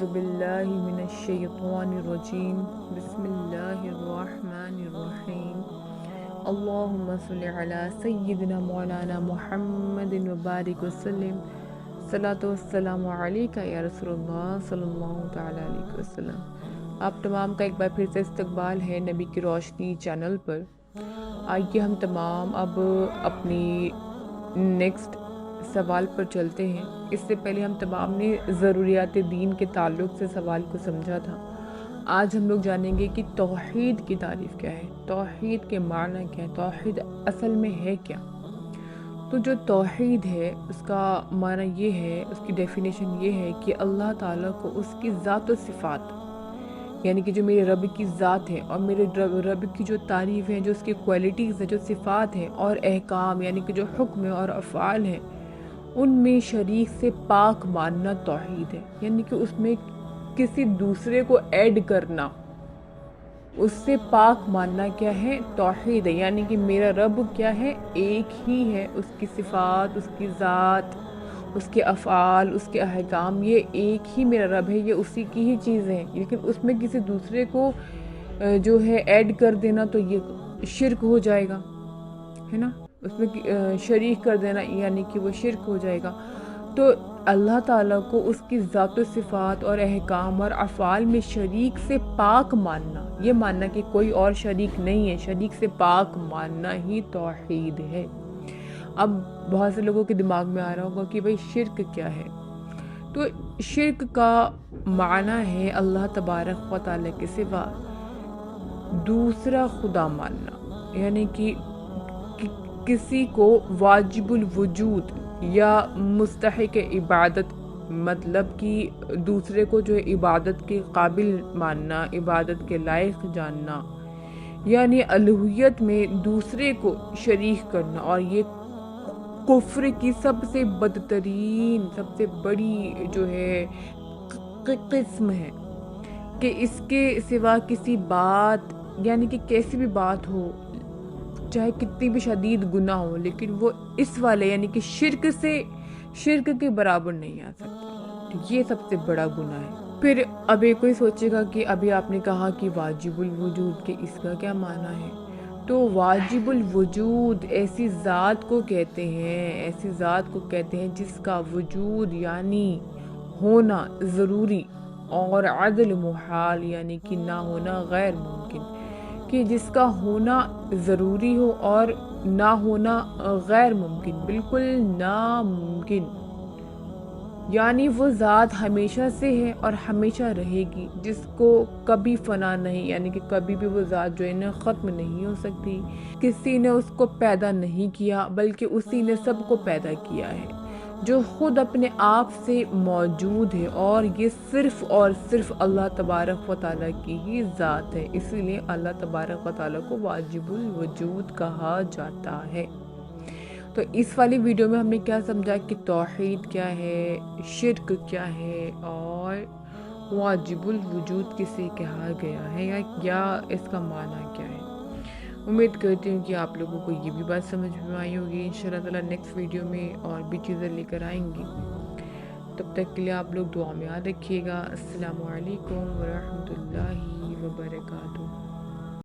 اعوذ باللہ من الشیطان الرجیم بسم اللہ الرحمن الرحیم اللہم صلی علی سیدنا مولانا محمد وبارک وسلم صلاۃ والسلام علیکہ یا رسول اللہ صلی اللہ تعالی علیہ وسلم۔ آپ تمام کا ایک بار پھر سے استقبال ہے نبی کی روشنی چینل پر۔ آئیے ہم تمام اب اپنی نیکسٹ سوال پر چلتے ہیں۔ اس سے پہلے ہم تمام نے ضروریات دین کے تعلق سے سوال کو سمجھا تھا۔ آج ہم لوگ جانیں گے کہ توحید کی تعریف کیا ہے، توحید کے معنی کیا ہے، توحید اصل میں ہے کیا۔ تو جو توحید ہے اس کا معنی یہ ہے، اس کی ڈیفینیشن یہ ہے کہ اللہ تعالیٰ کو اس کی ذات و صفات، یعنی کہ جو میرے رب کی ذات ہے اور میرے رب کی جو تعریف ہے، جو اس کی کوالٹیز ہیں، جو صفات ہیں، اور احکام یعنی کہ جو حکم اور افعال ہیں، ان میں شریک سے پاک ماننا توحید ہے۔ یعنی کہ اس میں کسی دوسرے کو ایڈ کرنا، اس سے پاک ماننا کیا ہے، توحید ہے۔ یعنی کہ میرا رب کیا ہے، ایک ہی ہے، اس کی صفات، اس کی ذات، اس کے افعال، اس کے احکام، یہ ایک ہی میرا رب ہے، یہ اسی کی ہی چیزیں ہیں۔ لیکن اس میں کسی دوسرے کو جو ہے ایڈ کر دینا تو یہ شرک ہو جائے گا، ہے نا، اس میں شریک کر دینا یعنی کہ وہ شرک ہو جائے گا۔ تو اللہ تعالیٰ کو اس کی ذات و صفات اور احکام اور افعال میں شریک سے پاک ماننا، یہ ماننا کہ کوئی اور شریک نہیں ہے، شریک سے پاک ماننا ہی توحید ہے۔ اب بہت سے لوگوں کے دماغ میں آ رہا ہوگا کہ بھئی شرک کیا ہے؟ تو شرک کا معنی ہے اللہ تبارک و تعالیٰ کے سوا دوسرا خدا ماننا، یعنی کہ کسی کو واجب الوجود یا مستحق عبادت، مطلب کہ دوسرے کو جو عبادت کے قابل ماننا، عبادت کے لائق جاننا، یعنی الوہیت میں دوسرے کو شریک کرنا۔ اور یہ کفر کی سب سے بدترین، سب سے بڑی جو ہے قسم ہے کہ اس کے سوا کسی بات، یعنی کہ کیسی بھی بات ہو، چاہے کتنی بھی شدید گناہ ہو، لیکن وہ اس والے یعنی کہ شرک کے برابر نہیں آ سکتا۔ یہ سب سے بڑا گناہ ہے۔ پھر اب ایک کوئی سوچے گا کہ ابھی آپ نے کہا کہ واجب الوجود، کہ اس کا کیا معنی ہے؟ تو واجب الوجود ایسی ذات کو کہتے ہیں، ایسی ذات کو کہتے ہیں جس کا وجود یعنی ہونا ضروری، اور عدل محال یعنی کہ نہ ہونا غیر ممکن، کہ جس کا ہونا ضروری ہو اور نہ ہونا غیر ممکن، بالکل ناممکن۔ یعنی وہ ذات ہمیشہ سے ہے اور ہمیشہ رہے گی، جس کو کبھی فنا نہیں، یعنی کہ کبھی بھی وہ ذات جو ہے نا ختم نہیں ہو سکتی۔ کسی نے اس کو پیدا نہیں کیا بلکہ اسی نے سب کو پیدا کیا ہے، جو خود اپنے آپ سے موجود ہے، اور یہ صرف اور صرف اللہ تبارک و تعالیٰ کی ہی ذات ہے۔ اسی لیے اللہ تبارک و تعالیٰ کو واجب الوجود کہا جاتا ہے۔ تو اس والی ویڈیو میں ہم نے کیا سمجھا کہ توحید کیا ہے، شرک کیا ہے، اور واجب الوجود کسے کہا گیا ہے، یا اس کا معنی کیا ہے۔ امید کرتی ہوں کہ آپ لوگوں کو یہ بھی بات سمجھ میں آئی ہوگی۔ انشاءاللہ تعالیٰ نیکسٹ ویڈیو میں اور بھی چیزیں لے کر آئیں گی۔ تب تک کے لیے آپ لوگ دعا میں یاد رکھیے گا۔ السلام علیکم ورحمۃ اللہ وبرکاتہ۔